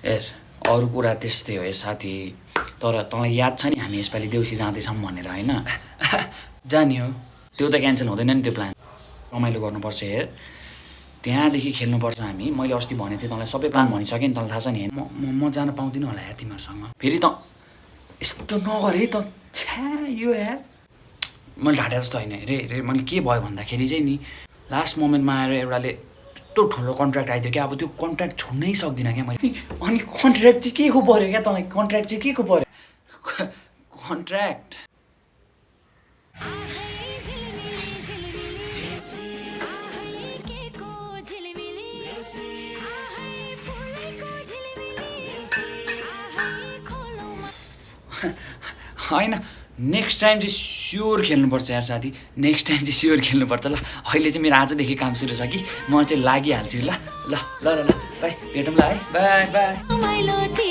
हेर अरू कुरा त्यस्तै हो साथी, तर तँलाई याद छ नि हामी यसपालि देउसी जाँदैछौँ भनेर होइन? जाने हो, त्यो त क्यान्सल हुँदैन नि त्यो प्लान। रमाइलो गर्नुपर्छ हेर, त्यहाँदेखि खेल्नुपर्छ हामी। मैले अस्ति भनेको थिएँ तँलाई, सबै प्लान भनिसकेँ नि, तँलाई थाहा छ नि। म जान पाउँदिनँ होला यार तिमीहरूसँग। फेरि त यस्तो नगर है त, छ्या यो यार मैले ढाँटे जस्तो होइन। रे मैले के भयो भन्दाखेरि चाहिँ नि लास्ट मोमेन्टमा आएर एउटाले यस्तो ठुलो कन्ट्र्याक्ट आइदियो क्या। अब त्यो कन्ट्र्याक्ट छोड्नै सक्दिनँ क्या मैले। अनि कन्ट्र्याक्ट चाहिँ के को पऱ्यो क्या तँलाई? कन्ट्र्याक्ट चाहिँ के को पऱ्यो? कन्ट्र्याक्ट होइन, नेक्स्ट टाइम चाहिँ स्योर खेल्नुपर्छ यार साथी, नेक्स्ट टाइम चाहिँ स्योर खेल्नुपर्छ ल। अहिले चाहिँ मेरो आजदेखि काम सुरु छ कि, म चाहिँ लागिहाल्छु ल ल ल ल ल बाई, भेटौँ ल है, बाई बाई।